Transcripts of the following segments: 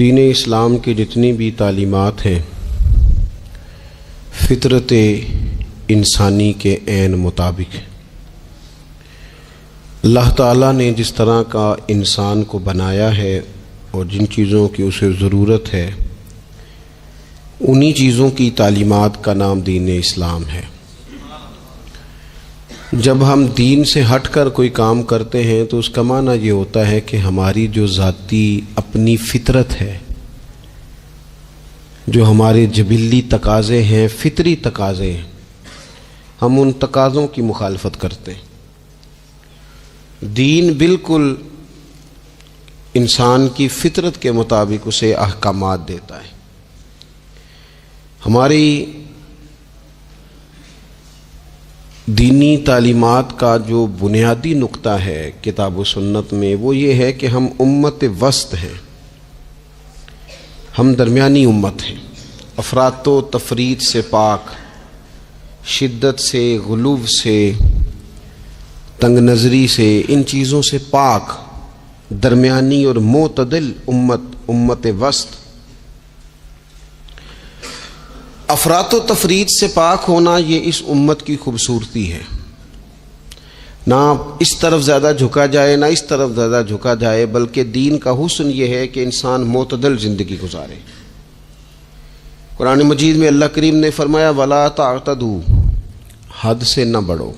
دین اسلام کی جتنی بھی تعلیمات ہیں فطرت انسانی کے عین مطابق ہے۔ اللہ تعالیٰ نے جس طرح کا انسان کو بنایا ہے اور جن چیزوں کی اسے ضرورت ہے انہی چیزوں کی تعلیمات کا نام دین اسلام ہے۔ جب ہم دین سے ہٹ کر کوئی کام کرتے ہیں تو اس کا معنی یہ ہوتا ہے کہ ہماری جو ذاتی اپنی فطرت ہے، جو ہمارے جبلی تقاضے ہیں، فطری تقاضے ہیں، ہم ان تقاضوں کی مخالفت کرتے ہیں۔ دین بالکل انسان کی فطرت کے مطابق اسے احکامات دیتا ہے۔ ہماری دینی تعلیمات کا جو بنیادی نقطہ ہے کتاب و سنت میں وہ یہ ہے کہ ہم امت وسط ہیں، ہم درمیانی امت ہیں، افراط و تفریط سے پاک، شدت سے، غلو سے، تنگ نظری سے، ان چیزوں سے پاک، درمیانی اور معتدل امت وسط۔ افراط و تفریط سے پاک ہونا یہ اس امت کی خوبصورتی ہے، نہ اس طرف زیادہ جھکا جائے نہ اس طرف زیادہ جھکا جائے، بلکہ دین کا حسن یہ ہے کہ انسان معتدل زندگی گزارے۔ قرآن مجید میں اللہ کریم نے فرمایا وَلَا تَعْتَدُوا، حد سے نہ بڑھو،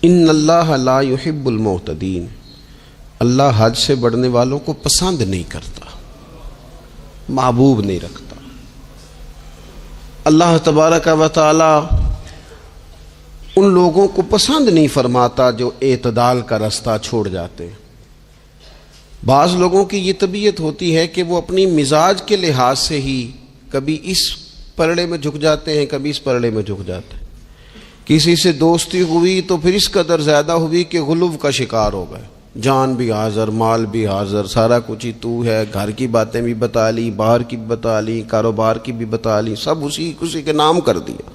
ان اللہ لا يحب المعتدین، اللہ حد سے بڑھنے والوں کو پسند نہیں کرتا، محبوب نہیں رکھتا۔ اللہ تبارک و تعالی ان لوگوں کو پسند نہیں فرماتا جو اعتدال کا رستہ چھوڑ جاتے ہیں۔ بعض لوگوں کی یہ طبیعت ہوتی ہے کہ وہ اپنی مزاج کے لحاظ سے ہی کبھی اس پلڑے میں جھک جاتے ہیں، کبھی اس پلڑے میں جھک جاتے ہیں۔ کسی سے دوستی ہوئی تو پھر اس قدر زیادہ ہوئی کہ غلو کا شکار ہو گئے، جان بھی حاضر، مال بھی حاضر، سارا کچھ ہی تو ہے، گھر کی باتیں بھی بتا لی، باہر کی بھی بتا لی، کاروبار کی بھی بتا لی، سب اسی کے نام کر دیا۔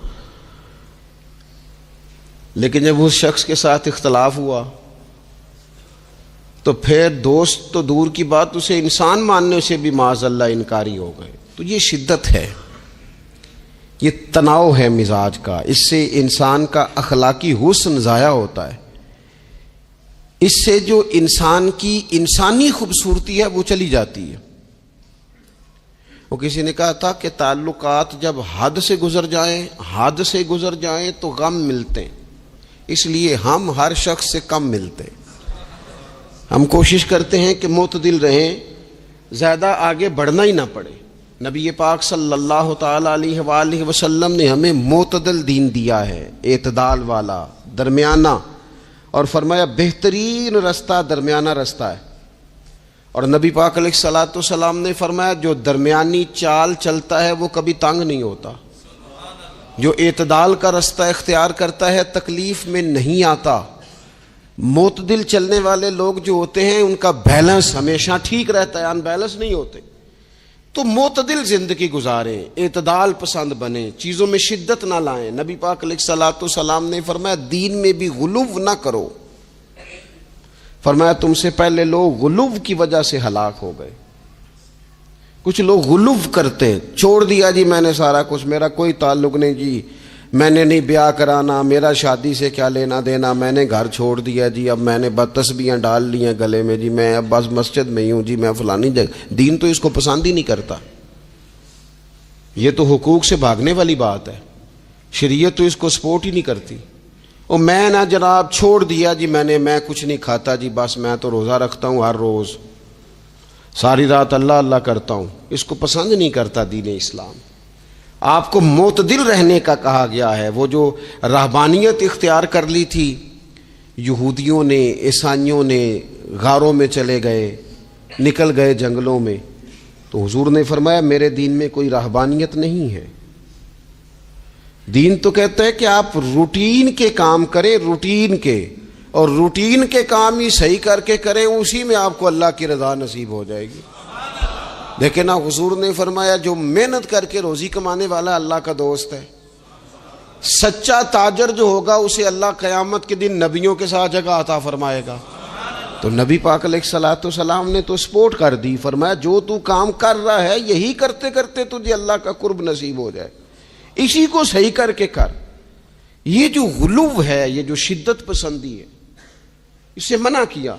لیکن جب اس شخص کے ساتھ اختلاف ہوا تو پھر دوست تو دور کی بات، اسے انسان ماننے سے بھی معاذ اللہ انکاری ہو گئے۔ تو یہ شدت ہے، یہ تناؤ ہے مزاج کا، اس سے انسان کا اخلاقی حسن ضائع ہوتا ہے، اس سے جو انسان کی انسانی خوبصورتی ہے وہ چلی جاتی ہے۔ وہ کسی نے کہا تھا کہ تعلقات جب حد سے گزر جائیں تو غم ملتے ہیں، اس لیے ہم ہر شخص سے کم ملتے ہیں۔ ہم کوشش کرتے ہیں کہ معتدل رہیں، زیادہ آگے بڑھنا ہی نہ پڑے۔ نبی پاک صلی اللہ تعالی علیہ وآلہ وسلم نے ہمیں معتدل دین دیا ہے، اعتدال والا، درمیانہ، اور فرمایا بہترین رستہ درمیانہ رستہ ہے۔ اور نبی پاک علیہ الصلوۃ والسلام نے فرمایا جو درمیانی چال چلتا ہے وہ کبھی تنگ نہیں ہوتا، جو اعتدال کا رستہ اختیار کرتا ہے تکلیف میں نہیں آتا۔ معتدل چلنے والے لوگ جو ہوتے ہیں ان کا بیلنس ہمیشہ ٹھیک رہتا ہے، ان بیلنس نہیں ہوتے۔ تو معتدل زندگی گزاریں، اعتدال پسند بنیں، چیزوں میں شدت نہ لائیں۔ نبی پاک علیہ الصلوۃ والسلام نے فرمایا دین میں بھی غلو نہ کرو، فرمایا تم سے پہلے لوگ غلو کی وجہ سے ہلاک ہو گئے۔ کچھ لوگ غلو کرتے ہیں، چھوڑ دیا جی میں نے سارا کچھ، میرا کوئی تعلق نہیں جی، میں نے نہیں بیاہ کرانا، میرا شادی سے کیا لینا دینا، میں نے گھر چھوڑ دیا جی، اب میں نے بس تسبیحاں ڈال لی ہیں گلے میں جی، میں اب بس مسجد میں ہی ہوں جی، میں فلانی جگہ۔ دین تو اس کو پسند ہی نہیں کرتا، یہ تو حقوق سے بھاگنے والی بات ہے، شریعت تو اس کو سپورٹ ہی نہیں کرتی۔ اور میں نہ جناب چھوڑ دیا جی میں کچھ نہیں کھاتا جی، بس میں تو روزہ رکھتا ہوں، ہر روز ساری رات اللہ اللہ کرتا ہوں، اس کو پسند نہیں کرتا دین اسلام۔ آپ کو معتدل رہنے کا کہا گیا ہے۔ وہ جو رہبانیت اختیار کر لی تھی یہودیوں نے، عیسائیوں نے، غاروں میں چلے گئے، نکل گئے جنگلوں میں، تو حضور نے فرمایا میرے دین میں کوئی رہبانیت نہیں ہے۔ دین تو کہتا ہے کہ آپ روٹین کے کام کریں، روٹین کے، اور روٹین کے کام ہی صحیح کر کے کریں، اسی میں آپ کو اللہ کی رضا نصیب ہو جائے گی۔ لیکن حضور نے فرمایا جو محنت کر کے روزی کمانے والا اللہ کا دوست ہے، سچا تاجر جو ہوگا اسے اللہ قیامت کے دن نبیوں کے ساتھ جگہ عطا فرمائے گا۔ تو نبی پاک علیہ الصلوۃ والسلام نے تو سپورٹ کر دی، فرمایا جو تو کام کر رہا ہے یہی کرتے کرتے تجھے اللہ کا قرب نصیب ہو جائے، اسی کو صحیح کر کے کر۔ یہ جو غلو ہے، یہ جو شدت پسندی ہے، اسے منع کیا۔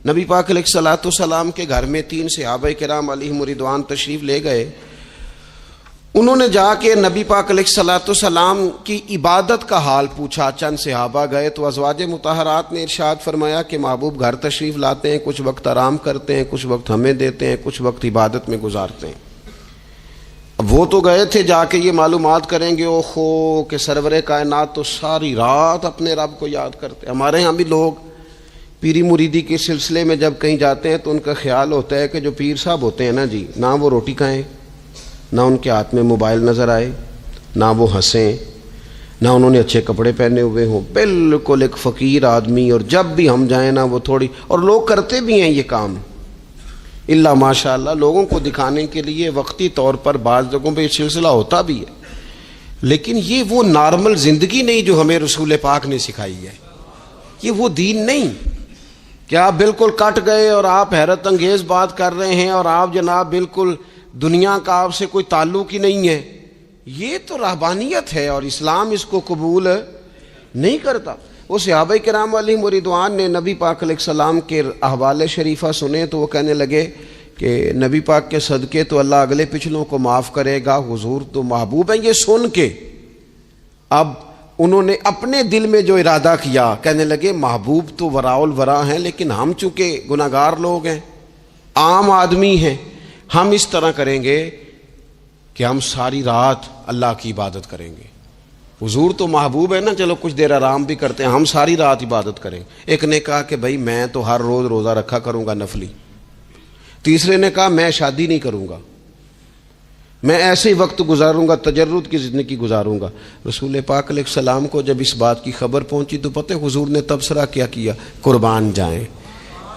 نبی پاک علیہ الصلوۃ والسلام کے گھر میں 3 صحابہ کرام علیہم رضوان تشریف لے گئے۔ انہوں نے جا کے نبی پاک علیہ الصلوۃ والسلام کی عبادت کا حال پوچھا۔ چند صحابہ گئے تو ازواج مطہرات نے ارشاد فرمایا کہ محبوب گھر تشریف لاتے ہیں، کچھ وقت آرام کرتے ہیں، کچھ وقت ہمیں دیتے ہیں، کچھ وقت عبادت میں گزارتے ہیں۔ اب وہ تو گئے تھے جا کے یہ معلومات کریں گے اوہو کہ سرور کائنات تو ساری رات اپنے رب کو یاد کرتے ہیں۔ ہمارے ہاں بھی لوگ پیری مریدی کے سلسلے میں جب کہیں جاتے ہیں تو ان کا خیال ہوتا ہے کہ جو پیر صاحب ہوتے ہیں نا جی، نہ وہ روٹی کھائیں، نہ ان کے ہاتھ میں موبائل نظر آئے، نہ وہ ہنسیں، نہ انہوں نے اچھے کپڑے پہنے ہوئے ہوں، بالکل ایک فقیر آدمی، اور جب بھی ہم جائیں نا وہ تھوڑی، اور لوگ کرتے بھی ہیں یہ کام اللہ ماشاء اللہ، لوگوں کو دکھانے کے لیے وقتی طور پر بعض جگہوں پہ یہ سلسلہ ہوتا بھی ہے، لیکن یہ وہ نارمل زندگی نہیں جو ہمیں رسول پاک نے سکھائی ہے، یہ وہ دین نہیں کہ آپ بالکل کٹ گئے اور آپ حیرت انگیز بات کر رہے ہیں اور آپ جناب بالکل دنیا کا آپ سے کوئی تعلق ہی نہیں ہے۔ یہ تو رہبانیت ہے اور اسلام اس کو قبول نہیں کرتا۔ وہ صحابہ کرام علیہم رضوان نے نبی پاک علیہ السلام کے احوال شریفہ سنے تو وہ کہنے لگے کہ نبی پاک کے صدقے تو اللہ اگلے پچھلوں کو معاف کرے گا، حضور تو محبوب ہیں۔ یہ سن کے اب انہوں نے اپنے دل میں جو ارادہ کیا، کہنے لگے محبوب تو وراء الورا ہیں، لیکن ہم چونکہ گناہگار لوگ ہیں، عام آدمی ہیں، ہم اس طرح کریں گے کہ ہم ساری رات اللہ کی عبادت کریں گے۔ حضور تو محبوب ہے نا، چلو کچھ دیر آرام بھی کرتے ہیں، ہم ساری رات عبادت کریں۔ ایک نے کہا کہ بھائی میں تو ہر روز روزہ رکھا کروں گا نفلی۔ تیسرے نے کہا میں شادی نہیں کروں گا، میں ایسے ہی وقت گزاروں گا، تجرد کی زندگی گزاروں گا۔ رسول پاک علیہ السلام کو جب اس بات کی خبر پہنچی تو پتہ حضور نے تبصرہ کیا قربان جائیں،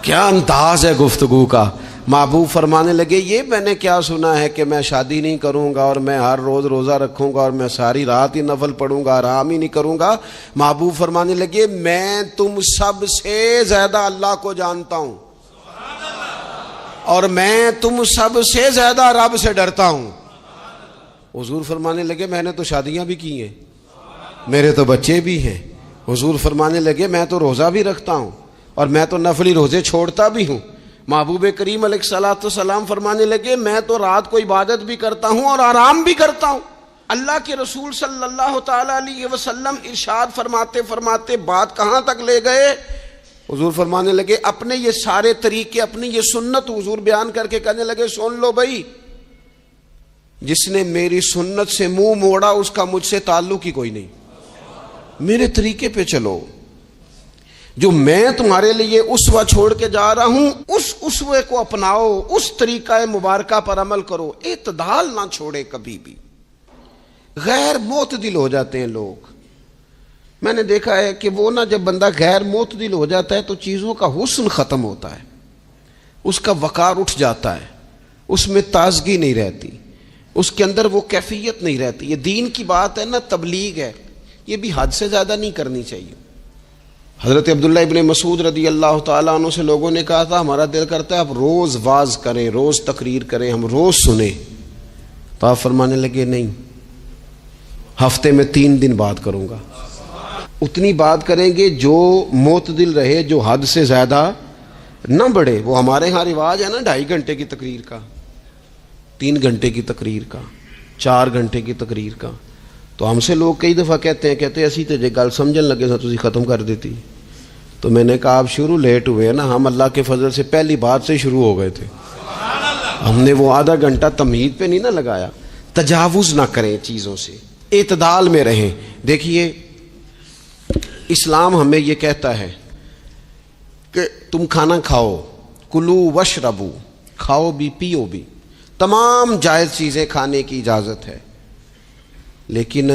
کیا انداز ہے گفتگو کا۔ محبوب فرمانے لگے یہ میں نے کیا سنا ہے کہ میں شادی نہیں کروں گا اور میں ہر روز روزہ رکھوں گا اور میں ساری رات ہی نفل پڑھوں گا، آرام ہی نہیں کروں گا۔ محبوب فرمانے لگے میں تم سب سے زیادہ اللہ کو جانتا ہوں اور میں تم سب سے زیادہ رب سے ڈرتا ہوں۔ حضور فرمانے لگے میں نے تو شادیاں بھی کی ہیں، میرے تو بچے بھی ہیں۔ حضور فرمانے لگے میں تو روزہ بھی رکھتا ہوں اور میں تو نفلی روزے چھوڑتا بھی ہوں۔ محبوب کریم علیہ الصلوۃ والسلام فرمانے لگے میں تو رات کو عبادت بھی کرتا ہوں اور آرام بھی کرتا ہوں۔ اللہ کے رسول صلی اللہ تعالی علیہ وسلم ارشاد فرماتے فرماتے بات کہاں تک لے گئے؟ حضور فرمانے لگے اپنے یہ سارے طریقے، اپنی یہ سنت حضور بیان کر کے کہنے لگے سن لو بھائی، جس نے میری سنت سے منہ موڑا اس کا مجھ سے تعلق ہی کوئی نہیں، میرے طریقے پہ چلو۔ جو میں تمہارے لیے اسوہ چھوڑ کے جا رہا ہوں اس اسوے کو اپناؤ، اس طریقہ مبارکہ پر عمل کرو، اعتدال نہ چھوڑے کبھی بھی۔ غیر معتدل ہو جاتے ہیں لوگ، میں نے دیکھا ہے کہ وہ نا جب بندہ غیر معتدل ہو جاتا ہے تو چیزوں کا حسن ختم ہوتا ہے، اس کا وقار اٹھ جاتا ہے، اس میں تازگی نہیں رہتی، اس کے اندر وہ کیفیت نہیں رہتی۔ یہ دین کی بات ہے نا، تبلیغ ہے، یہ بھی حد سے زیادہ نہیں کرنی چاہیے۔ حضرت عبداللہ ابن مسعود رضی اللہ تعالیٰ عنہ سے لوگوں نے کہا تھا ہمارا دل کرتا ہے آپ روز واز کریں، روز تقریر کریں، ہم روز سنیں، تو آپ فرمانے لگے نہیں، ہفتے میں 3 دن بات کروں گا۔ اتنی بات کریں گے جو معتدل رہے، جو حد سے زیادہ نہ بڑھے۔ وہ ہمارے ہاں رواج ہے نا 2.5 گھنٹے کی تقریر کا، 3 گھنٹے کی تقریر کا، 4 گھنٹے کی تقریر کا۔ تو ہم سے لوگ کئی دفعہ کہتے ہیں اسی تے جے گل سمجھن لگے تو تسی ختم کر دیتی۔ تو میں نے کہا آپ شروع لیٹ ہوئے ہیں نا، ہم اللہ کے فضل سے پہلی بات سے شروع ہو گئے تھے، ہم نے وہ آدھا گھنٹہ تمہید پہ نہیں نہ لگایا۔ تجاوز نہ کریں چیزوں سے، اعتدال میں رہیں۔ دیکھیے اسلام ہمیں یہ کہتا ہے کہ تم کھانا کھاؤ، کلو وشربو، کھاؤ بھی پیو بھی، تمام جائز چیزیں کھانے کی اجازت ہے، لیکن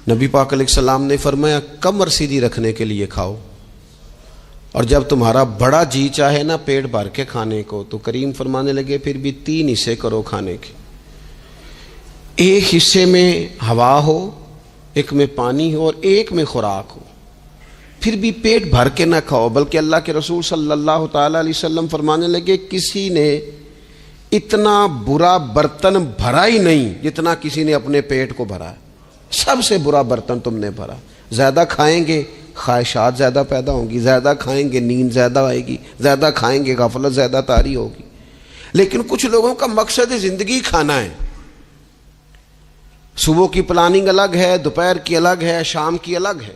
نبی پاک علیہ السلام نے فرمایا کمر سیدھی رکھنے کے لیے کھاؤ، اور جب تمہارا بڑا جی چاہے نا پیٹ بھر کے کھانے کو تو کریم فرمانے لگے پھر بھی 3 حصے کرو کھانے کے، ایک حصے میں ہوا ہو، ایک میں پانی ہو اور ایک میں خوراک ہو۔ پھر بھی پیٹ بھر کے نہ کھاؤ، بلکہ اللہ کے رسول صلی اللہ تعالی علیہ وسلم فرمانے لگے کسی نے اتنا برا برتن بھرا ہی نہیں جتنا کسی نے اپنے پیٹ کو بھرا ہے۔ سب سے برا برتن تم نے بھرا۔ زیادہ کھائیں گے خواہشات زیادہ پیدا ہوں گی، زیادہ کھائیں گے نیند زیادہ آئے گی، زیادہ کھائیں گے غفلت زیادہ طاری ہوگی۔ لیکن کچھ لوگوں کا مقصد زندگی کھانا ہے، صبح کی پلاننگ الگ ہے، دوپہر کی الگ ہے، شام کی الگ ہے۔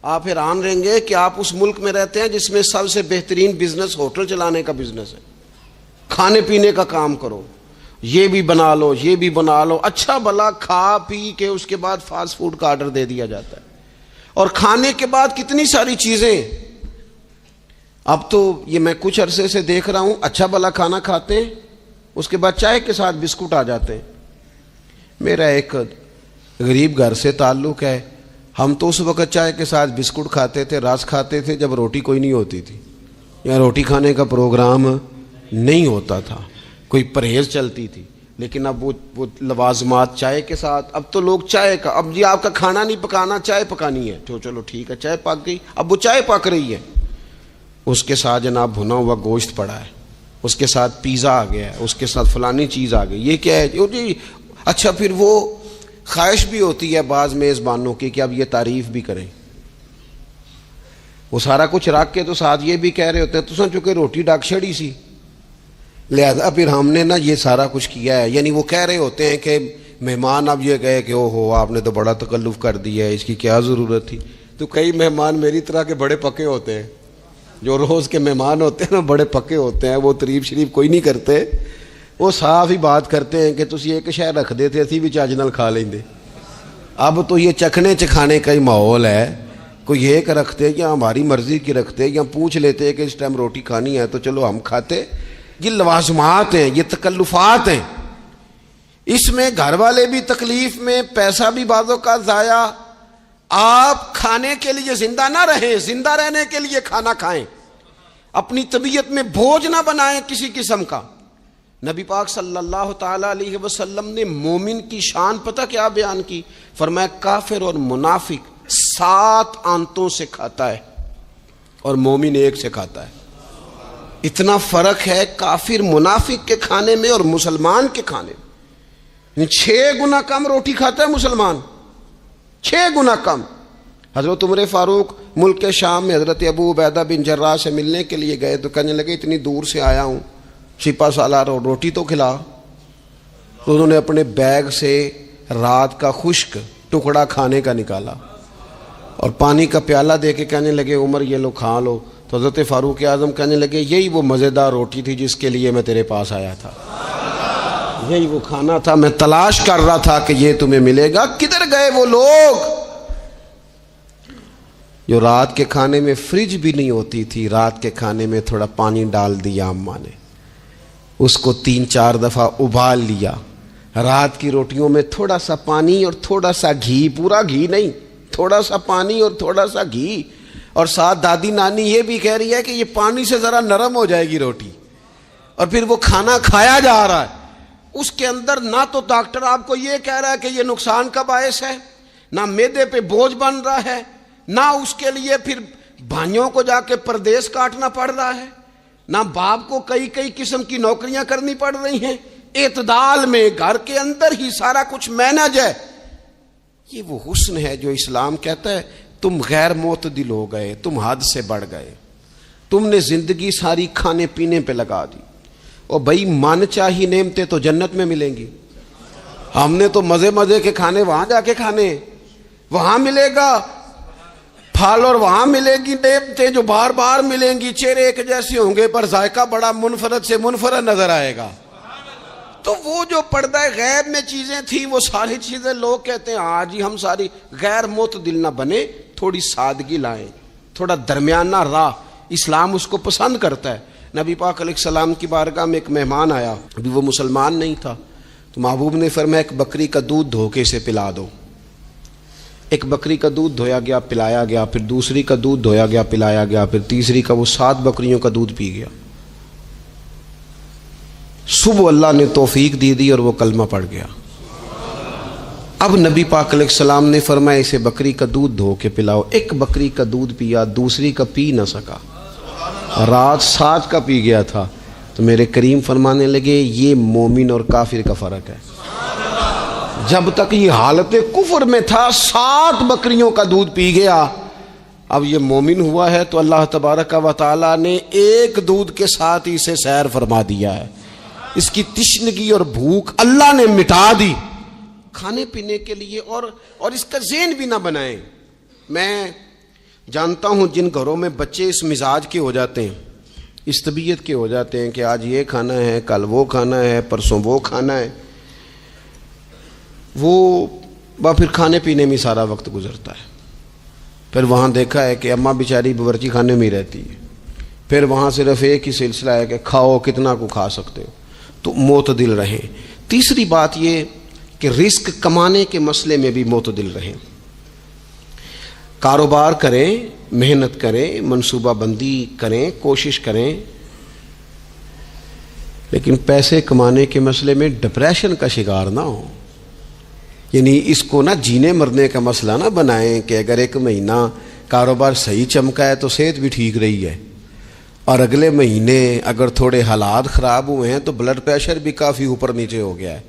آپ حیران رہیں گے کہ آپ اس ملک میں رہتے ہیں جس میں سب سے بہترین بزنس ہوٹل چلانے کا بزنس ہے۔ کھانے پینے کا کام کرو، یہ بھی بنا لو یہ بھی بنا لو، اچھا بھلا کھا پی کے اس کے بعد فاسٹ فوڈ کا آرڈر دے دیا جاتا ہے، اور کھانے کے بعد کتنی ساری چیزیں۔ اب تو یہ میں کچھ عرصے سے دیکھ رہا ہوں، اچھا بھلا کھانا کھاتے ہیں، اس کے بعد چائے کے ساتھ بسکٹ آ جاتے ہیں۔ میرا ایک غریب گھر سے تعلق ہے، ہم تو اس وقت چائے کے ساتھ بسکٹ کھاتے تھے، رس کھاتے تھے جب روٹی کوئی نہیں ہوتی تھی، یا روٹی کھانے کا پروگرام نہیں ہوتا تھا، کوئی پرہیز چلتی تھی۔ لیکن اب وہ لوازمات چائے کے ساتھ، اب تو لوگ چائے کا، اب جی آپ کا کھانا نہیں پکانا، چائے پکانی ہے تو چلو ٹھیک ہے، چائے پک گئی، اب وہ چائے پک رہی ہے، اس کے ساتھ جناب بھنا ہوا گوشت پڑا ہے، اس کے ساتھ پیزا آ گیا ہے، اس کے ساتھ فلانی چیز آ گئی، یہ کیا ہے جی؟ اچھا پھر وہ خواہش بھی ہوتی ہے بعض میزبانوں کی کہ اب یہ تعریف بھی کریں، وہ سارا کچھ رکھ کے تو ساتھ یہ بھی کہہ رہے ہوتے ہیں تو چونکہ روٹی ڈاک چھڑی سی، لہذا پھر ہم نے نا یہ سارا کچھ کیا ہے۔ یعنی وہ کہہ رہے ہوتے ہیں کہ مہمان اب یہ کہے کہ او ہو آپ نے تو بڑا تکلف کر دیا ہے، اس کی کیا ضرورت تھی۔ تو کئی مہمان میری طرح کے بڑے پکے ہوتے ہیں، جو روز کے مہمان ہوتے ہیں نا بڑے پکے ہوتے ہیں، وہ تعریف شریف کوئی نہیں کرتے، وہ صاف ہی بات کرتے ہیں کہ تسی ایک شے رکھ دے تے اسی بھی چج نال کھا لیندے۔ اب تو یہ چکھنے چکھانے کا ہی ماحول ہے، کوئی ایک رکھتے یا ہماری مرضی کی رکھتے یا پوچھ لیتے کہ اس ٹائم روٹی کھانی ہے تو چلو ہم کھاتے۔ یہ لوازمات ہیں، یہ تکلفات ہیں، اس میں گھر والے بھی تکلیف میں، پیسہ بھی بعضوں کا ضائع۔ آپ کھانے کے لیے زندہ نہ رہیں، زندہ رہنے کے لیے کھانا کھائیں، اپنی طبیعت میں بوجھ نہ بنائیں کسی قسم کا۔ نبی پاک صلی اللہ تعالی علیہ وسلم نے مومن کی شان پتہ کیا بیان کی؟ فرمایا کافر اور منافق 7 آنتوں سے کھاتا ہے اور مومن 1 سے کھاتا ہے۔ اتنا فرق ہے کافر منافق کے کھانے میں اور مسلمان کے کھانے میں۔ 6 گنا کم روٹی کھاتا ہے مسلمان، 6 گنا کم۔ حضرت عمر فاروق ملک کے شام میں حضرت ابو عبیدہ بن جراح سے ملنے کے لیے گئے تو کہنے لگے اتنی دور سے آیا ہوں، سپہ سالار روٹی تو کھلا۔ تو انہوں نے اپنے بیگ سے رات کا خشک ٹکڑا کھانے کا نکالا اور پانی کا پیالہ دے کے کہنے لگے عمر یہ لو کھا لو۔ تو حضرت فاروق اعظم کہنے لگے یہی وہ مزیدار روٹی تھی جس کے لیے میں تیرے پاس آیا تھا، یہی وہ کھانا تھا، میں تلاش کر رہا تھا کہ یہ تمہیں ملے گا۔ کدھر گئے وہ لوگ جو رات کے کھانے میں فریج بھی نہیں ہوتی تھی، رات کے کھانے میں تھوڑا پانی ڈال دیا اماں نے، اس کو 3-4 دفعہ ابال لیا، رات کی روٹیوں میں تھوڑا سا پانی اور تھوڑا سا گھی، پورا گھی نہیں، تھوڑا سا پانی اور تھوڑا سا گھی، اور ساتھ دادی نانی یہ بھی کہہ رہی ہے کہ یہ پانی سے ذرا نرم ہو جائے گی روٹی، اور پھر وہ کھانا کھایا جا رہا ہے۔ اس کے اندر نہ تو ڈاکٹر آپ کو یہ کہہ رہا ہے کہ یہ نقصان کا باعث ہے، نہ معدے پہ بوجھ بن رہا ہے، نہ اس کے لیے پھر بھائیوں کو جا کے پردیس کاٹنا پڑ رہا ہے، نہ باپ کو کئی قسم کی نوکریاں کرنی پڑ رہی ہیں، اعتدال میں گھر کے اندر ہی سارا کچھ مینج ہے۔ یہ وہ حسن ہے جو اسلام کہتا ہے تم غیر معتدل ہو گئے، تم حد سے بڑھ گئے، تم نے زندگی ساری کھانے پینے پہ لگا دی۔ اور بھائی من چاہی نعمتیں تو جنت میں ملیں گی، ہم نے تو مزے کے کھانے وہاں جا کے کھانے، وہاں ملے گا پھل اور وہاں ملے گی نعمتیں جو بار بار ملیں گی، چہرے ایک جیسے ہوں گے پر ذائقہ بڑا منفرد سے منفرد نظر آئے گا۔ تو وہ جو پردہ غیب میں چیزیں تھیں وہ ساری چیزیں لوگ کہتے ہیں آج ہی ہم ساری غیر معتدل نہ بنے، تھوڑی سادگی لائیں، تھوڑا درمیانہ راہ، اسلام اس کو پسند کرتا ہے۔ نبی پاک علیہ السلام کی بارگاہ میں ایک مہمان آیا، ابھی وہ مسلمان نہیں تھا، تو محبوب نے فرمایا ایک بکری کا دودھ دھو کے اسے پلا دو۔ ایک بکری کا دودھ دھویا گیا، پلایا گیا، پھر دوسری کا دودھ دھویا گیا، پلایا گیا، پھر تیسری کا، وہ 7 بکریوں کا دودھ پی گیا۔ صبح اللہ نے توفیق دی اور وہ کلمہ پڑھ گیا۔ اب نبی پاک علیہ السلام نے فرمایا اسے بکری کا دودھ دھو کے پلاؤ. ایک بکری کا دودھ پیا, دوسری کا پی نہ سکا, رات 7 کا پی گیا تھا. تو میرے کریم فرمانے لگے یہ مومن اور کافر کا فرق ہے. جب تک یہ حالت کفر میں تھا 7 بکریوں کا دودھ پی گیا, اب یہ مومن ہوا ہے تو اللہ تبارک و تعالی نے ایک دودھ کے ساتھ ہی اسے سیر فرما دیا ہے. اس کی تشنگی اور بھوک اللہ نے مٹا دی کھانے پینے کے لیے. اور اس کا ذہن بھی نہ بنائیں. میں جانتا ہوں جن گھروں میں بچے اس مزاج کے ہو جاتے ہیں, اس طبیعت کے ہو جاتے ہیں کہ آج یہ کھانا ہے, کل وہ کھانا ہے, پرسوں وہ کھانا ہے, وہ پھر کھانے پینے میں سارا وقت گزرتا ہے. پھر وہاں دیکھا ہے کہ اماں بیچاری باورچی خانے میں ہی رہتی ہے. پھر وہاں صرف ایک ہی سلسلہ ہے کہ کھاؤ, کتنا کو کھا سکتے ہو. تو معتدل رہیں. تیسری بات یہ کہ رزق کمانے کے مسئلے میں بھی معتدل رہیں. کاروبار کریں, محنت کریں, منصوبہ بندی کریں, کوشش کریں, لیکن پیسے کمانے کے مسئلے میں ڈپریشن کا شکار نہ ہو. یعنی اس کو نہ جینے مرنے کا مسئلہ نہ بنائیں کہ اگر 1 مہینہ کاروبار صحیح چمکا ہے تو صحت بھی ٹھیک رہی ہے, اور اگلے مہینے اگر تھوڑے حالات خراب ہوئے ہیں تو بلڈ پریشر بھی کافی اوپر نیچے ہو گیا ہے.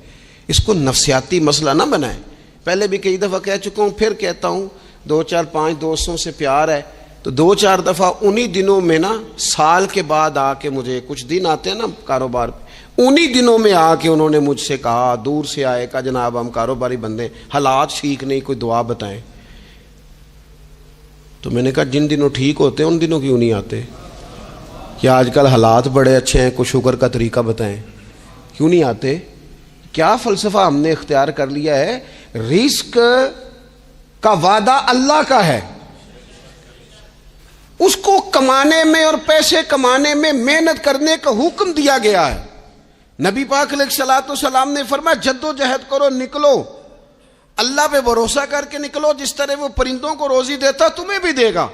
اس کو نفسیاتی مسئلہ نہ بنائیں. پہلے بھی کئی دفعہ کہہ چکا ہوں, پھر کہتا ہوں, 2-4-5 دوستوں سے پیار ہے تو 2-4 دفعہ انہی دنوں میں نا, سال کے بعد آ کے مجھے کچھ دن آتے ہیں نا کاروبار پہ, انہی دنوں میں آ کے انہوں نے مجھ سے کہا, دور سے آئے, کہا جناب ہم کاروباری بندے, حالات ٹھیک نہیں, کوئی دعا بتائیں. تو میں نے کہا جن دنوں ٹھیک ہوتے ہیں ان دنوں کیوں نہیں آتے؟ کیا آج کل حالات بڑے اچھے ہیں, کچھ شکر کا طریقہ بتائیں, کیوں نہیں آتے؟ کیا فلسفہ ہم نے اختیار کر لیا ہے؟ رزق کا وعدہ اللہ کا ہے, اس کو کمانے میں اور پیسے کمانے میں محنت کرنے کا حکم دیا گیا ہے. نبی پاک علیہ الصلوۃ والسلام نے فرمایا جد و جہد کرو, نکلو, اللہ پہ بھروسہ کر کے نکلو. جس طرح وہ پرندوں کو روزی دیتا تمہیں بھی دے گا,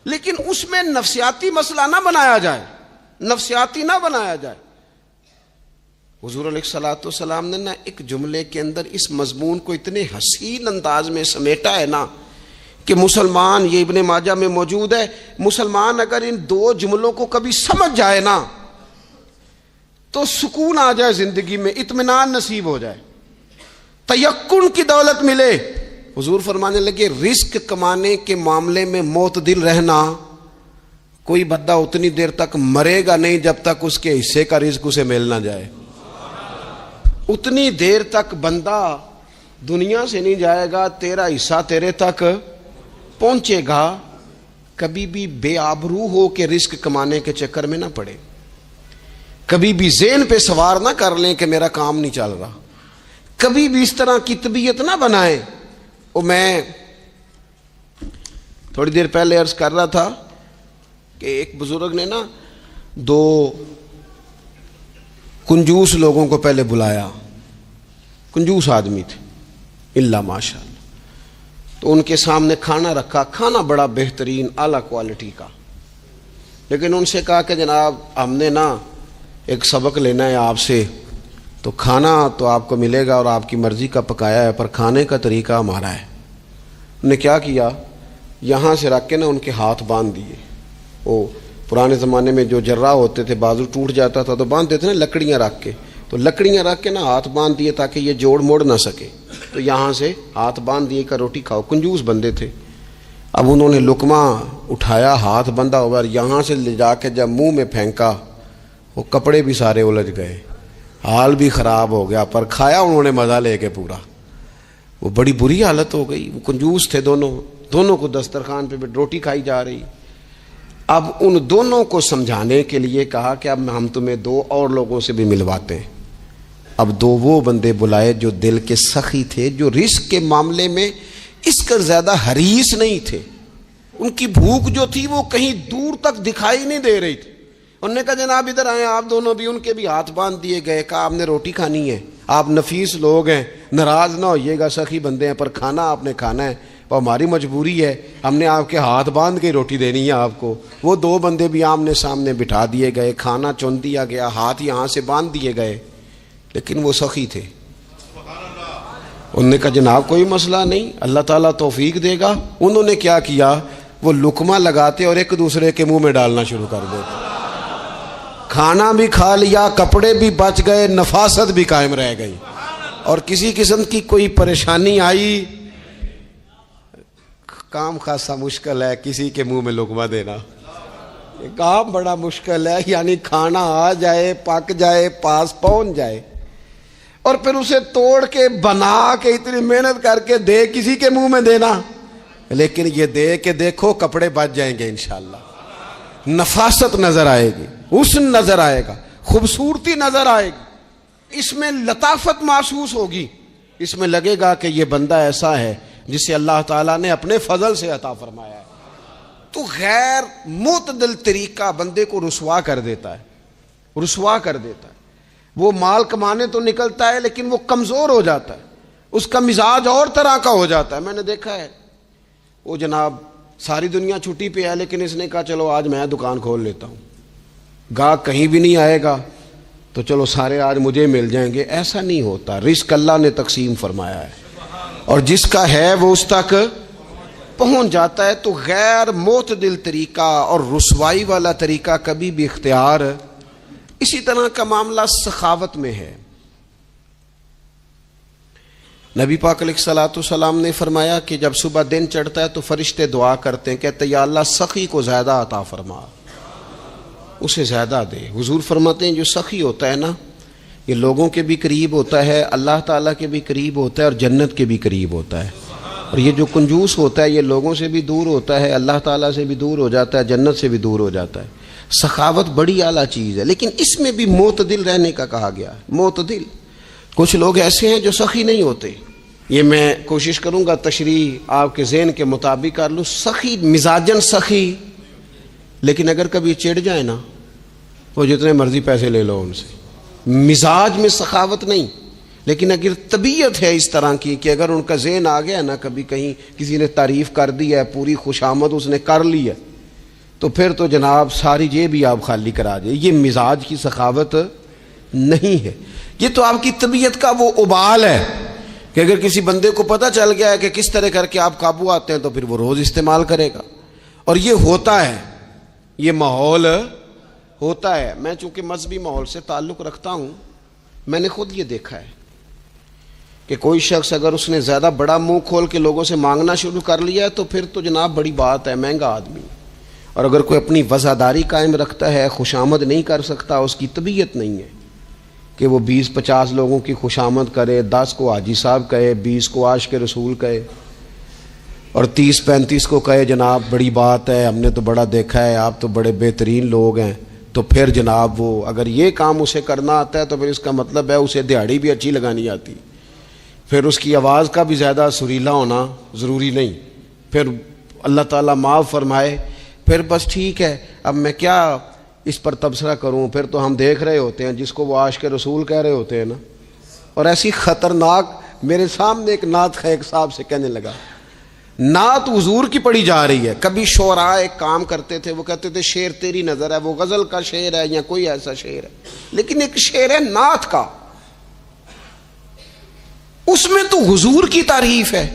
لیکن اس میں نفسیاتی مسئلہ نہ بنایا جائے, نفسیاتی نہ بنایا جائے. حضور علیہ الصلوۃ والسلام نے نا ایک جملے کے اندر اس مضمون کو اتنے حسین انداز میں سمیٹا ہے نا کہ مسلمان, یہ ابن ماجہ میں موجود ہے, مسلمان اگر ان 2 جملوں کو کبھی سمجھ جائے نا تو سکون آ جائے زندگی میں, اطمینان نصیب ہو جائے, تیقن کی دولت ملے. حضور فرمانے لگے رزق کمانے کے معاملے میں معتدل رہنا. کوئی بندہ اتنی دیر تک مرے گا نہیں جب تک اس کے حصے کا رزق اسے مل نہ جائے. اتنی دیر تک بندہ دنیا سے نہیں جائے گا, تیرا حصہ تیرے تک پہنچے گا. کبھی بھی بے آبرو ہو کے رزق کمانے کے چکر میں نہ پڑے. کبھی بھی ذہن پہ سوار نہ کر لیں کہ میرا کام نہیں چل رہا. کبھی بھی اس طرح کی طبیعت نہ بنائیں. میں تھوڑی دیر پہلے عرض کر رہا تھا کہ ایک بزرگ نے نا 2 کنجوس لوگوں کو پہلے بلایا, کنجوس آدمی تھے اللہ ماشاء اللہ. تو ان کے سامنے کھانا رکھا, کھانا بڑا بہترین اعلیٰ کوالٹی کا, لیکن ان سے کہا کہ جناب ہم نے نا ایک سبق لینا ہے آپ سے, تو کھانا تو آپ کو ملے گا اور آپ کی مرضی کا پکایا ہے, پر کھانے کا طریقہ ہمارا ہے. انہوں نے کیا کیا, یہاں سے رکھ کے نا ان کے ہاتھ باندھ دیے. وہ پرانے زمانے میں جو جراح ہوتے تھے بازو ٹوٹ جاتا تھا تو باندھتے تھے نا لکڑیاں رکھ کے, تو لکڑیاں رکھ کے نا ہاتھ باندھ دیے تاکہ یہ جوڑ موڑ نہ سکے. تو یہاں سے ہاتھ باندھ دیے کہ روٹی کھاؤ. کنجوس بندے تھے. اب انہوں نے لقمہ اٹھایا, ہاتھ بندھا ہوا, اور یہاں سے لے جا کے جب منہ میں پھینکا, وہ کپڑے بھی سارے الجھ گئے, حال بھی خراب ہو گیا, پر کھایا انہوں نے مزہ لے کے پورا. وہ بڑی بری حالت ہو گئی. وہ کنجوس تھے دونوں کو دسترخوان پہ روٹی کھائی جا رہی. اب ان دونوں کو سمجھانے کے لیے کہا کہ اب ہم تمہیں 2 اور لوگوں سے بھی ملواتے ہیں. اب 2 وہ بندے بلائے جو دل کے سخی تھے, جو رزق کے معاملے میں اس کا زیادہ حریص نہیں تھے. ان کی بھوک جو تھی وہ کہیں دور تک دکھائی نہیں دے رہی تھی. انہوں نے کہا جناب ادھر آئیں آپ دونوں بھی. ان کے بھی ہاتھ باندھ دیے گئے. کہا آپ نے روٹی کھانی ہے, آپ نفیس لوگ ہیں, ناراض نہ ہوئیے گا, سخی بندے ہیں, پر کھانا آپ نے کھانا ہے, اور ہماری مجبوری ہے, ہم نے آپ کے ہاتھ باندھ کے روٹی دینی ہے آپ کو. وہ 2 بندے بھی آمنے سامنے بٹھا دیے گئے, کھانا چن دیا گیا, ہاتھ یہاں سے باندھ دیے گئے, لیکن وہ سخی تھے. انہوں نے کہا جناب کوئی مسئلہ نہیں، اللہ تعالیٰ توفیق دے گا۔ انہوں نے کیا کیا، وہ لقمہ لگاتے اور ایک دوسرے کے منہ میں ڈالنا شروع کر دیتے، کھانا بھی کھا لیا، کپڑے بھی بچ گئے، نفاست بھی قائم رہ گئی، اور کسی قسم کی کوئی پریشانی آئی۔ کام خاصا مشکل ہے کسی کے منہ میں لقمہ دینا، یہ کام بڑا مشکل ہے، یعنی کھانا آ جائے، پک جائے، پاس پہنچ جائے، اور پھر اسے توڑ کے بنا کے اتنی محنت کر کے دے کسی کے منہ میں دینا۔ لیکن یہ دے کے دیکھو کپڑے بچ جائیں گے انشاءاللہ، نفاست نظر آئے گی، حسن نظر آئے گا، خوبصورتی نظر آئے گی، اس میں لطافت محسوس ہوگی، اس میں لگے گا کہ یہ بندہ ایسا ہے جسے اللہ تعالیٰ نے اپنے فضل سے عطا فرمایا ہے۔ تو غیر معتدل طریقہ بندے کو رسوا کر دیتا ہے، رسوا کر دیتا ہے۔ وہ مال کمانے تو نکلتا ہے لیکن وہ کمزور ہو جاتا ہے، اس کا مزاج اور طرح کا ہو جاتا ہے۔ میں نے دیکھا ہے، وہ جناب ساری دنیا چھٹی پہ ہے لیکن اس نے کہا چلو آج میں دکان کھول لیتا ہوں، گاہک کہیں بھی نہیں آئے گا تو چلو سارے آج مجھے مل جائیں گے۔ ایسا نہیں ہوتا، رزق اللہ نے تقسیم فرمایا ہے، اور جس کا ہے وہ اس تک پہنچ جاتا ہے۔ تو غیر معتدل طریقہ اور رسوائی والا طریقہ کبھی بھی اختیار۔ اسی طرح کا معاملہ سخاوت میں ہے۔ نبی پاک علیہ الصلوۃ والسلام نے فرمایا کہ جب صبح دن چڑھتا ہے تو فرشتے دعا کرتے ہیں، کہتے ہیں یا اللہ سخی کو زیادہ عطا فرما، اسے زیادہ دے۔ حضور فرماتے ہیں جو سخی ہوتا ہے نا، یہ لوگوں کے بھی قریب ہوتا ہے، اللہ تعالیٰ کے بھی قریب ہوتا ہے، اور جنت کے بھی قریب ہوتا ہے۔ اور یہ جو کنجوس ہوتا ہے یہ لوگوں سے بھی دور ہوتا ہے، اللہ تعالیٰ سے بھی دور ہو جاتا ہے، جنت سے بھی دور ہو جاتا ہے۔ سخاوت بڑی اعلیٰ چیز ہے، لیکن اس میں بھی معتدل رہنے کا کہا گیا ہے۔ معتدل، کچھ لوگ ایسے ہیں جو سخی نہیں ہوتے، یہ میں کوشش کروں گا تشریح آپ کے ذہن کے مطابق کر لوں۔ سخی مزاجن سخی، لیکن اگر کبھی چڑ جائے نا، وہ جتنے مرضی پیسے لے لو ان سے، مزاج میں سخاوت نہیں، لیکن اگر طبیعت ہے اس طرح کی کہ اگر ان کا ذہن آ گیا نا، کبھی کہیں کسی نے تعریف کر دی ہے، پوری خوشامد اس نے کر لی ہے، تو پھر تو جناب ساری جیب بھی آپ خالی کرا دے۔ یہ مزاج کی سخاوت نہیں ہے، یہ تو آپ کی طبیعت کا وہ ابال ہے کہ اگر کسی بندے کو پتہ چل گیا ہے کہ کس طرح کر کے آپ قابو آتے ہیں تو پھر وہ روز استعمال کرے گا، اور یہ ہوتا ہے، یہ ماحول ہوتا ہے۔ میں چونکہ مذہبی ماحول سے تعلق رکھتا ہوں، میں نے خود یہ دیکھا ہے کہ کوئی شخص اگر اس نے زیادہ بڑا منہ کھول کے لوگوں سے مانگنا شروع کر لیا ہے تو پھر تو جناب بڑی بات ہے، مہنگا آدمی۔ اور اگر کوئی اپنی وفاداری قائم رکھتا ہے، خوشامد نہیں کر سکتا، اس کی طبیعت نہیں ہے کہ وہ 20-50 لوگوں کی خوشامد کرے، 10 کو حاجی صاحب کہے، 20 کو عاشق رسول کہے، اور 30-35 کو کہے جناب بڑی بات ہے، ہم نے تو بڑا دیکھا ہے، آپ تو بڑے بہترین لوگ ہیں۔ تو پھر جناب وہ اگر یہ کام اسے کرنا آتا ہے تو پھر اس کا مطلب ہے اسے دہاڑی بھی اچھی لگانی آتی، پھر اس کی آواز کا بھی زیادہ سریلا ہونا ضروری نہیں، پھر اللہ تعالیٰ معاف فرمائے، پھر بس ٹھیک ہے، اب میں کیا اس پر تبصرہ کروں، پھر تو ہم دیکھ رہے ہوتے ہیں جس کو وہ عاشق رسول کہہ رہے ہوتے ہیں نا۔ اور ایسی خطرناک، میرے سامنے ایک نعت خواہ ایک صاحب سے کہنے لگا، نعت حضور کی پڑھی جا رہی ہے۔ کبھی شعراء ایک کام کرتے تھے، وہ کہتے تھے شعر تیری نظر ہے، وہ غزل کا شعر ہے یا کوئی ایسا شعر ہے، لیکن ایک شعر ہے نعت کا، اس میں تو حضور کی تعریف ہے،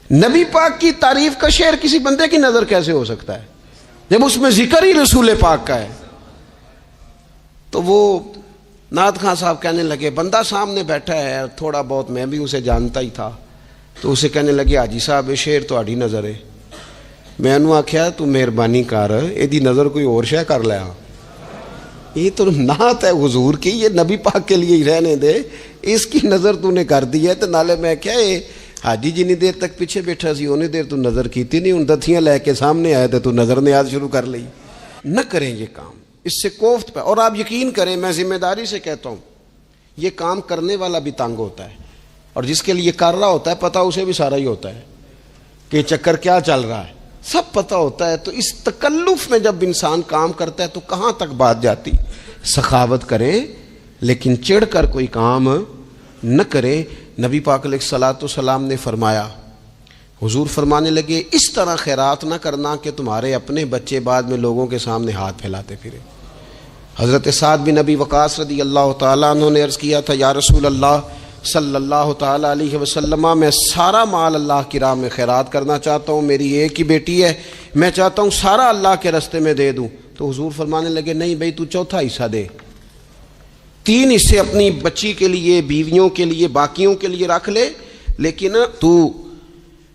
نبی پاک کی تعریف کا شعر کسی بندے کی نظر کیسے ہو سکتا ہے جب اس میں ذکر ہی رسول پاک کا ہے؟ تو وہ نعت خان صاحب کہنے لگے، بندہ سامنے بیٹھا ہے، تھوڑا بہت میں بھی اسے جانتا ہی تھا، تو اسے کہنے لگے حاجی صاحب یہ شعر تہاڈی نظر ہے۔ میں انہوں آخیا تو مہربانی کر، یہ نظر کوئی اور شے کر لیا، یہ تو نعت ہے حضور کی، یہ نبی پاک کے لیے ہی رہنے دے، اس کی نظر تو نے کر دی ہے۔ تو نالے میں کیا یہ حاجی جنی دیر تک پیچھے بیٹھا سی اونی دیر تو نظر کیتی نہیں، ان دتھیاں لے کے سامنے آئے تو نظر نیاز شروع کر لی۔ نہ کریں یہ کام، اس سے کوفت پہ، اور آپ یقین کریں میں ذمہ داری سے کہتا ہوں، یہ کام کرنے والا بھی تنگ ہوتا ہے، اور جس کے لیے کر رہا ہوتا ہے پتہ اسے بھی سارا ہی ہوتا ہے کہ چکر کیا چل رہا ہے، سب پتہ ہوتا ہے۔ تو اس تکلف میں جب انسان کام کرتا ہے تو کہاں تک بات جاتی۔ سخاوت کریں لیکن چڑھ کر کوئی کام نہ کریں۔ نبی پاک علیہ الصلوۃ والسلام نے فرمایا، حضور فرمانے لگے اس طرح خیرات نہ کرنا کہ تمہارے اپنے بچے بعد میں لوگوں کے سامنے ہاتھ پھیلاتے پھرے۔ حضرت سعد بن ابی وقاص رضی اللہ تعالیٰ عنہ نے عرض کیا تھا، یا رسول اللہ صلی اللہ تعالیٰ علیہ وسلم میں سارا مال اللہ کی راہ میں خیرات کرنا چاہتا ہوں، میری ایک ہی بیٹی ہے، میں چاہتا ہوں سارا اللہ کے راستے میں دے دوں۔ تو حضور فرمانے لگے نہیں بھائی تو چوتھا حصہ دے، 3 حصے اپنی بچی کے لیے، بیویوں کے لیے، باقیوں کے لیے رکھ لے، لیکن تو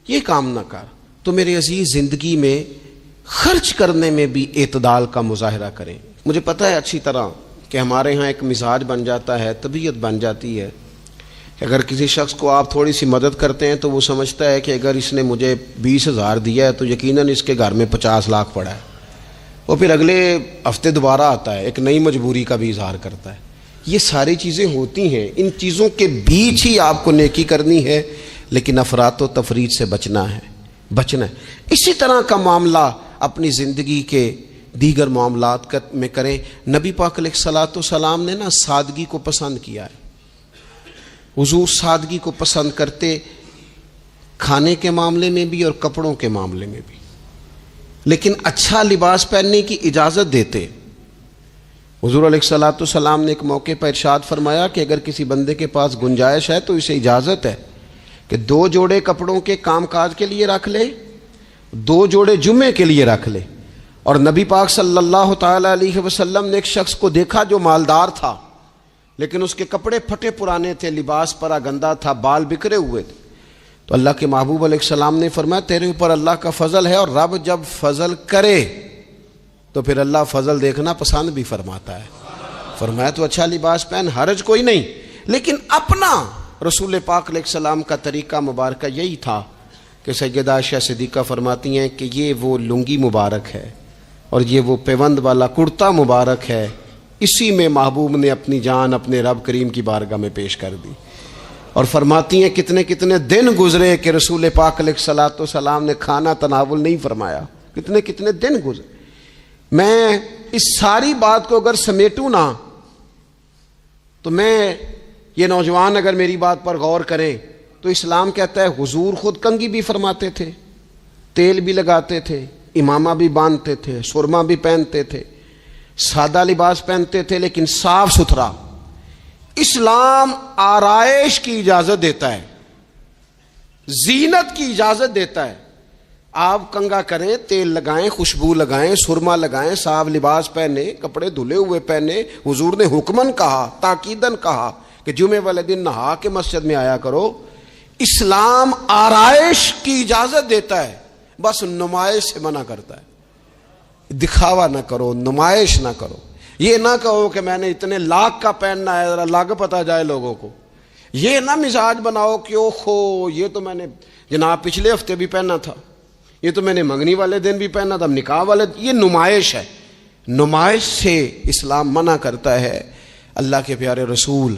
یہ کام نہ کر۔ تو میرے عزیز زندگی میں خرچ کرنے میں بھی اعتدال کا مظاہرہ کریں۔ مجھے پتہ ہے اچھی طرح کہ ہمارے ہاں ایک مزاج بن جاتا ہے، طبیعت بن جاتی ہے کہ اگر کسی شخص کو آپ تھوڑی سی مدد کرتے ہیں تو وہ سمجھتا ہے کہ اگر اس نے مجھے 20,000 دیا ہے تو یقیناً اس کے گھر میں 50 لاکھ پڑا ہے، وہ پھر اگلے ہفتے دوبارہ آتا ہے، ایک نئی مجبوری کا بھی اظہار کرتا ہے۔ یہ ساری چیزیں ہوتی ہیں، ان چیزوں کے بیچ ہی آپ کو نیکی کرنی ہے، لیکن افراط و تفریط سے بچنا ہے۔ اسی طرح کا معاملہ اپنی زندگی کے دیگر معاملات میں کریں۔ نبی پاک علیہ الصلوۃ والسلام نے نا سادگی کو پسند کیا ہے، حضور سادگی کو پسند کرتے، کھانے کے معاملے میں بھی اور کپڑوں کے معاملے میں بھی، لیکن اچھا لباس پہننے کی اجازت دیتے۔ حضور علیہ الصلوۃ والسلام نے ایک موقع پر ارشاد فرمایا کہ اگر کسی بندے کے پاس گنجائش ہے تو اسے اجازت ہے کہ 2 جوڑے کپڑوں کے کام کاج کے لیے رکھ لے، 2 جوڑے جمعے کے لیے رکھ لے۔ اور نبی پاک صلی اللہ تعالی علیہ وسلم نے ایک شخص کو دیکھا جو مالدار تھا، لیکن اس کے کپڑے پھٹے پرانے تھے، لباس پرا گندا تھا، بال بکھرے ہوئے تھے۔ تو اللہ کے محبوب علیہ السلام نے فرمایا تیرے اوپر اللہ کا فضل ہے، اور رب جب فضل کرے تو پھر اللہ فضل دیکھنا پسند بھی فرماتا ہے۔ فرمایا تو اچھا لباس پہن، حرج کوئی نہیں، لیکن اپنا رسول پاک علیہ السلام کا طریقہ مبارکہ یہی تھا کہ سیدہ عائشہ صدیقہ فرماتی ہیں کہ یہ وہ لنگی مبارک ہے اور یہ وہ پیوند والا کرتا مبارک ہے، اسی میں محبوب نے اپنی جان اپنے رب کریم کی بارگاہ میں پیش کر دی۔ اور فرماتی ہیں کتنے کتنے دن گزرے کہ رسول پاک علیہ الصلوۃ والسلام نے کھانا تناول نہیں فرمایا، کتنے کتنے دن گزرے۔ میں اس ساری بات کو اگر سمیٹوں نا تو میں یہ نوجوان اگر میری بات پر غور کریں تو اسلام کہتا ہے حضور خود کنگھی بھی فرماتے تھے، تیل بھی لگاتے تھے، امامہ بھی باندھتے تھے، سرما بھی پہنتے تھے، سادہ لباس پہنتے تھے لیکن صاف ستھرا۔ اسلام آرائش کی اجازت دیتا ہے، زینت کی اجازت دیتا ہے۔ آپ کنگا کریں، تیل لگائیں، خوشبو لگائیں، سرما لگائیں، صاف لباس پہنے، کپڑے دھلے ہوئے پہنے۔ حضور نے حکمن کہا، تاکیدن کہا کہ جمعے والے دن نہا کے مسجد میں آیا کرو۔ اسلام آرائش کی اجازت دیتا ہے، بس نمائش سے منع کرتا ہے۔ دکھاوا نہ کرو، نمائش نہ کرو۔ یہ نہ کہو کہ میں نے اتنے لاکھ کا پہننا ہے، ذرا لگ پتہ جائے لوگوں کو۔ یہ نہ مزاج بناؤ کہ اوہو یہ تو میں نے جناب پچھلے ہفتے بھی پہنا تھا، یہ تو میں نے منگنی والے دن بھی پہنا تھا، نکاح والے۔ یہ نمائش ہے، نمائش سے اسلام منع کرتا ہے۔ اللہ کے پیارے رسول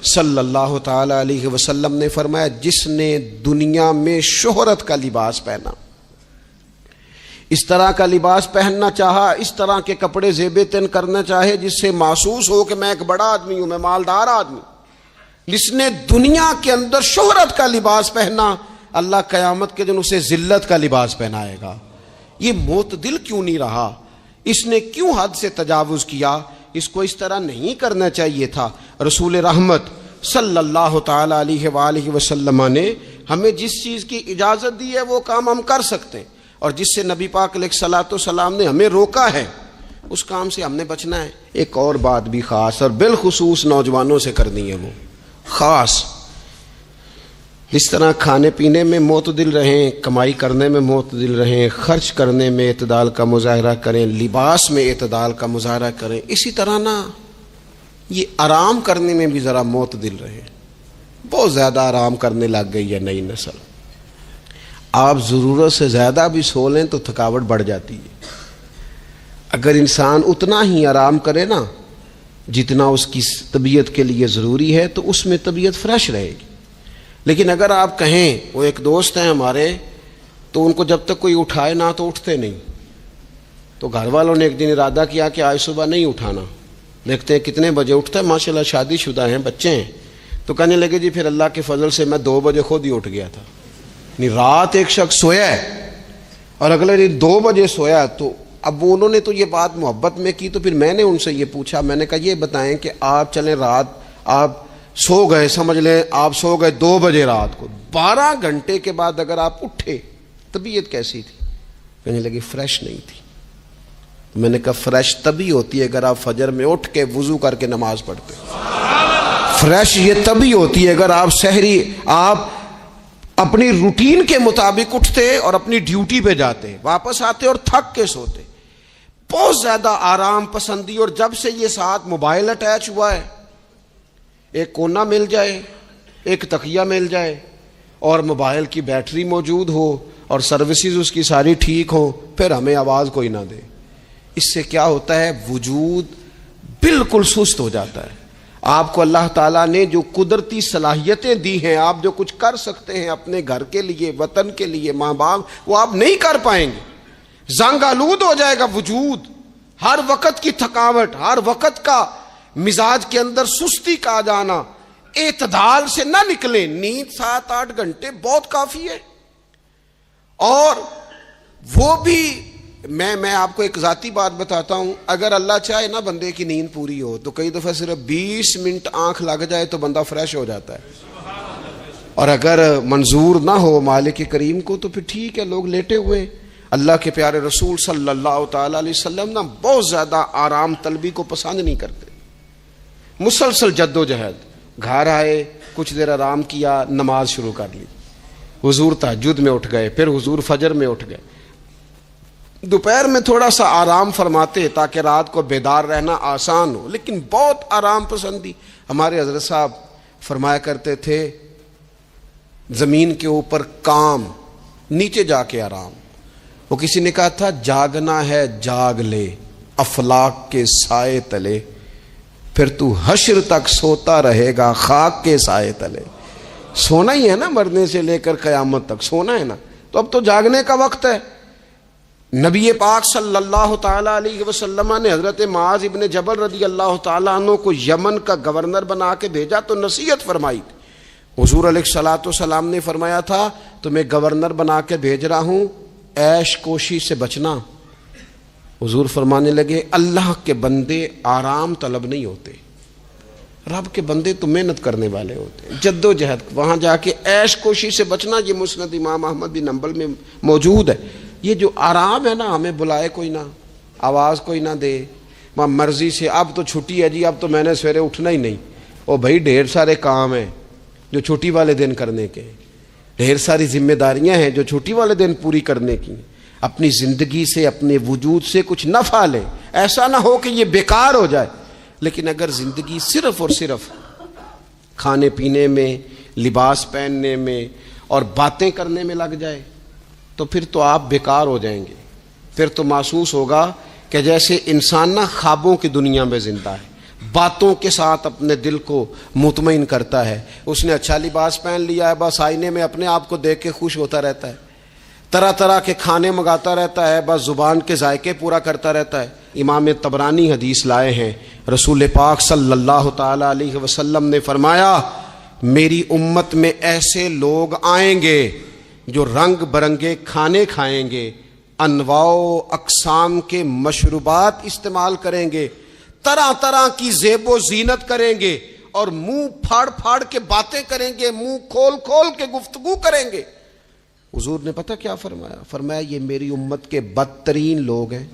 صلی اللہ تعالی علیہ وسلم نے فرمایا جس نے دنیا میں شہرت کا لباس پہنا، اس طرح کا لباس پہننا چاہا، اس طرح کے کپڑے زیب تن کرنا چاہے جس سے محسوس ہو کہ میں ایک بڑا آدمی ہوں، میں مالدار آدمی، جس نے دنیا کے اندر شہرت کا لباس پہنا، اللہ قیامت کے دن اسے ذلت کا لباس پہنائے گا۔ یہ معتدل کیوں نہیں رہا؟ اس نے کیوں حد سے تجاوز کیا؟ اس کو اس طرح نہیں کرنا چاہیے تھا۔ رسول رحمت صلی اللہ تعالی علیہ وآلہ وسلم نے ہمیں جس چیز کی اجازت دی ہے وہ کام ہم کر سکتے ہیں، اور جس سے نبی پاک علیہ الصلوۃ والسلام نے ہمیں روکا ہے اس کام سے ہم نے بچنا ہے۔ ایک اور بات بھی خاص اور بالخصوص نوجوانوں سے کرنی ہے، وہ خاص جس طرح کھانے پینے میں معتدل رہیں، کمائی کرنے میں معتدل رہیں، خرچ کرنے میں اعتدال کا مظاہرہ کریں، لباس میں اعتدال کا مظاہرہ کریں، اسی طرح نا یہ آرام کرنے میں بھی ذرا معتدل رہیں۔ بہت زیادہ آرام کرنے لگ گئی ہے نئی نسل۔ آپ ضرورت سے زیادہ بھی سو لیں تو تھکاوٹ بڑھ جاتی ہے۔ اگر انسان اتنا ہی آرام کرے نا جتنا اس کی طبیعت کے لیے ضروری ہے تو اس میں طبیعت فریش رہے گی۔ لیکن اگر آپ کہیں، وہ ایک دوست ہیں ہمارے، تو ان کو جب تک کوئی اٹھائے نہ تو اٹھتے نہیں، تو گھر والوں نے ایک دن ارادہ کیا کہ آج صبح نہیں اٹھانا، دیکھتے ہیں کتنے بجے اٹھتا ہے، ماشاءاللہ شادی شدہ ہیں، بچے ہیں، تو کہنے لگے جی پھر اللہ کے فضل سے میں 2 بجے خود ہی اٹھ گیا تھا۔ رات ایک شخص سویا ہے اور اگلے دن 2 بجے سویا، تو اب انہوں نے تو یہ بات محبت میں کی، تو پھر میں نے ان سے یہ پوچھا، میں نے کہا یہ بتائیں کہ آپ چلیں رات آپ سو گئے، سمجھ لیں آپ سو گئے 2 بجے رات کو، 12 گھنٹے کے بعد اگر آپ اٹھے طبیعت کیسی تھی؟ کہنے لگے فریش نہیں تھی۔ میں نے کہا فریش تبھی ہوتی ہے اگر آپ فجر میں اٹھ کے وضو کر کے نماز پڑھتے، فریش یہ تبھی ہوتی ہے اگر آپ سحری آپ اپنی روٹین کے مطابق اٹھتے اور اپنی ڈیوٹی پہ جاتے، واپس آتے اور تھک کے سوتے۔ بہت زیادہ آرام پسندی، اور جب سے یہ ساتھ موبائل اٹیچ ہوا ہے، ایک کونا مل جائے، ایک تکیہ مل جائے، اور موبائل کی بیٹری موجود ہو اور سروسز اس کی ساری ٹھیک ہو، پھر ہمیں آواز کوئی نہ دے۔ اس سے کیا ہوتا ہے؟ وجود بالکل سست ہو جاتا ہے۔ آپ کو اللہ تعالیٰ نے جو قدرتی صلاحیتیں دی ہیں، آپ جو کچھ کر سکتے ہیں اپنے گھر کے لیے، وطن کے لیے، ماں باپ، وہ آپ نہیں کر پائیں گے۔ زنگ آلود ہو جائے گا وجود، ہر وقت کی تھکاوٹ، ہر وقت کا مزاج کے اندر سستی کا آ جانا، اعتدال سے نہ نکلیں۔ نیند 7-8 گھنٹے بہت کافی ہے۔ اور وہ بھی میں آپ کو ایک ذاتی بات بتاتا ہوں، اگر اللہ چاہے نا بندے کی نیند پوری ہو تو کئی دفعہ صرف 20 منٹ آنکھ لگ جائے تو بندہ فریش ہو جاتا ہے۔ اور اگر منظور نہ ہو مالک کریم کو تو پھر ٹھیک ہے، لوگ لیٹے ہوئے۔ اللہ کے پیارے رسول صلی اللہ تعالی علیہ وسلم نا بہت زیادہ آرام طلبی کو پسند نہیں کرتے، مسلسل جد و جہد۔ گھر آئے، کچھ دیر آرام کیا، نماز شروع کر لی، حضور تہجد میں اٹھ گئے، پھر حضور فجر میں اٹھ گئے، دوپہر میں تھوڑا سا آرام فرماتے تاکہ رات کو بیدار رہنا آسان ہو، لیکن بہت آرام پسندی۔ ہمارے حضرت صاحب فرمایا کرتے تھے زمین کے اوپر کام، نیچے جا کے آرام۔ وہ کسی نے کہا تھا جاگنا ہے جاگ لے افلاک کے سائے تلے، پھر تو حشر تک سوتا رہے گا خاک کے سائے تلے۔ سونا ہی ہے نا، مرنے سے لے کر قیامت تک سونا ہے نا، تو اب تو جاگنے کا وقت ہے۔ نبی پاک صلی اللہ تعالیٰ علیہ وسلم نے حضرت معاذ ابن جبل رضی اللہ تعالیٰ عنہ کو یمن کا گورنر بنا کے بھیجا تو نصیحت فرمائی تھی۔ حضور علیہ الصلوۃ والسلام نے فرمایا تھا تمہیں گورنر بنا کے بھیج رہا ہوں، عیش کوشی سے بچنا۔ حضور فرمانے لگے اللہ کے بندے آرام طلب نہیں ہوتے، رب کے بندے تو محنت کرنے والے ہوتے ہیں، جد و جہد۔ وہاں جا کے عیش کوشی سے بچنا، یہ مسند امام احمد بن حنبل میں موجود ہے۔ یہ جو آرام ہے نا، ہمیں بلائے کوئی نہ، آواز کوئی نہ دے، مرضی سے اب تو چھٹی ہے جی، اب تو میں نے سویرے اٹھنا ہی نہیں۔ او بھائی ڈھیر سارے کام ہیں جو چھٹی والے دن کرنے کے، ڈھیر ساری ذمہ داریاں ہیں جو چھٹی والے دن پوری کرنے کی۔ اپنی زندگی سے، اپنے وجود سے کچھ نفع لیں، ایسا نہ ہو کہ یہ بیکار ہو جائے۔ لیکن اگر زندگی صرف اور صرف کھانے پینے میں، لباس پہننے میں اور باتیں کرنے میں لگ جائے تو پھر تو آپ بیکار ہو جائیں گے۔ پھر تو محسوس ہوگا کہ جیسے انسان نہ خوابوں کی دنیا میں زندہ ہے، باتوں کے ساتھ اپنے دل کو مطمئن کرتا ہے۔ اس نے اچھا لباس پہن لیا ہے، بس آئینے میں اپنے آپ کو دیکھ کے خوش ہوتا رہتا ہے، طرح طرح کے کھانے منگاتا رہتا ہے، بس زبان کے ذائقے پورا کرتا رہتا ہے۔ امام طبرانی حدیث لائے ہیں، رسول پاک صلی اللہ تعالی علیہ وسلم نے فرمایا میری امت میں ایسے لوگ آئیں گے جو رنگ برنگے کھانے کھائیں گے، انواع و اقسام کے مشروبات استعمال کریں گے، طرح طرح کی زیب و زینت کریں گے، اور منہ پھاڑ پھاڑ کے باتیں کریں گے، منہ کھول کھول کے گفتگو کریں گے۔ حضور نے پتہ کیا فرمایا؟ فرمایا یہ میری امت کے بدترین لوگ ہیں،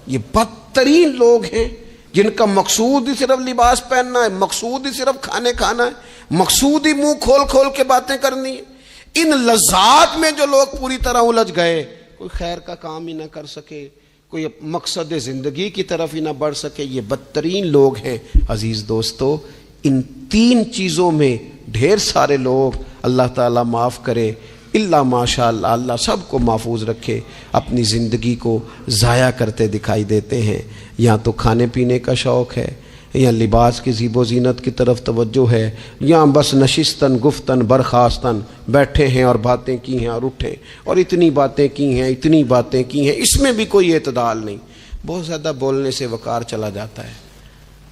یہ بدترین لوگ ہیں جن کا مقصود ہی صرف لباس پہننا ہے، مقصود ہی صرف کھانے کھانا ہے، مقصود ہی منہ کھول کھول کے باتیں کرنی ہے۔ ان لذات میں جو لوگ پوری طرح الجھ گئے، کوئی خیر کا کام ہی نہ کر سکے، کوئی مقصد زندگی کی طرف ہی نہ بڑھ سکے، یہ بدترین لوگ ہیں۔ عزیز دوستو، ان 3 چیزوں میں ڈھیر سارے لوگ، اللہ تعالیٰ معاف کرے اللہ ماشاء اللہ، اللہ سب کو محفوظ رکھے، اپنی زندگی کو ضائع کرتے دکھائی دیتے ہیں۔ یا تو کھانے پینے کا شوق ہے، یا لباس کی زیب و زینت کی طرف توجہ ہے، یا بس نشستن گفتن برخاستن بیٹھے ہیں اور باتیں کی ہیں اور اٹھے اور اتنی باتیں کی ہیں، اتنی باتیں کی ہیں، اس میں بھی کوئی اعتدال نہیں۔ بہت زیادہ بولنے سے وقار چلا جاتا ہے،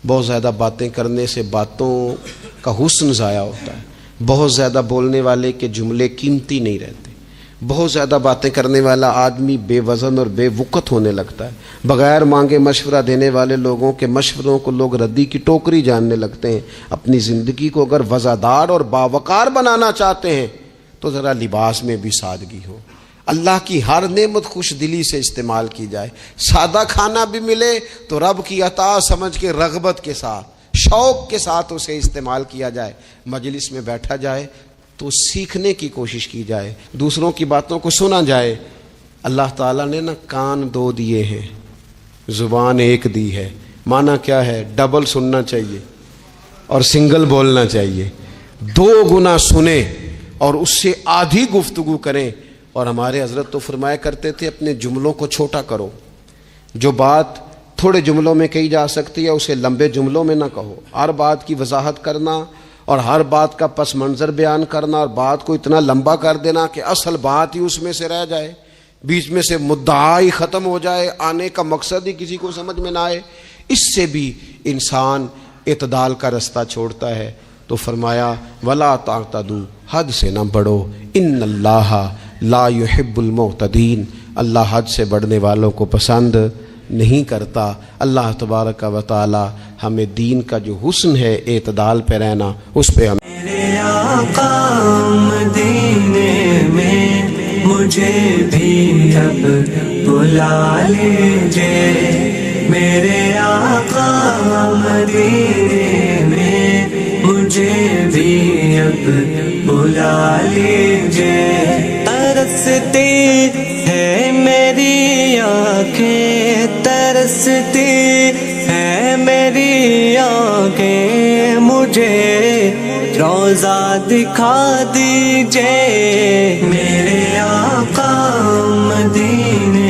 بہت زیادہ باتیں کرنے سے باتوں کا حسن ضائع ہوتا ہے، بہت زیادہ بولنے والے کے جملے قیمتی نہیں رہتے، بہت زیادہ باتیں کرنے والا آدمی بے وزن اور بے وقت ہونے لگتا ہے۔ بغیر مانگے مشورہ دینے والے لوگوں کے مشوروں کو لوگ ردی کی ٹوکری جاننے لگتے ہیں۔ اپنی زندگی کو اگر وزادار اور باوقار بنانا چاہتے ہیں تو ذرا لباس میں بھی سادگی ہو، اللہ کی ہر نعمت خوش دلی سے استعمال کی جائے۔ سادہ کھانا بھی ملے تو رب کی عطا سمجھ کے رغبت کے ساتھ، شوق کے ساتھ اسے استعمال کیا جائے۔ مجلس میں بیٹھا جائے تو سیکھنے کی کوشش کی جائے، دوسروں کی باتوں کو سنا جائے۔ اللہ تعالیٰ نے نا کان دو دیے ہیں، زبان ایک دی ہے۔ معنی کیا ہے؟ ڈبل سننا چاہیے اور سنگل بولنا چاہیے۔ 2 گنا سنیں اور اس سے آدھی گفتگو کریں۔ اور ہمارے حضرت تو فرمایا کرتے تھے اپنے جملوں کو چھوٹا کرو، جو بات تھوڑے جملوں میں کہی جا سکتی ہے اسے لمبے جملوں میں نہ کہو۔ ہر بات کی وضاحت کرنا اور ہر بات کا پس منظر بیان کرنا اور بات کو اتنا لمبا کر دینا کہ اصل بات ہی اس میں سے رہ جائے، بیچ میں سے مدعا ہی ختم ہو جائے، آنے کا مقصد ہی کسی کو سمجھ میں نہ آئے، اس سے بھی انسان اعتدال کا رستہ چھوڑتا ہے۔ تو فرمایا ولا تعتدوا، حد سے نہ بڑھو، ان اللہ لا يحب المعتدین، اللہ حد سے بڑھنے والوں کو پسند نہیں کرتا۔ اللہ تبارک و تعالی ہمیں دین کا جو حسن ہے اعتدال پہ رہنا، اس پہ ہم میرے آقا مدینے میں مجھے بھی اب بلا لیجئے، میرے آقا مدینے میں مجھے بھی اب بلا لیجئے۔ ترستی ہے میری آنکھیں، ترستی ہے میری آنکھیں، مجھے روضہ دکھا دیجئے، میرے آقا مدینے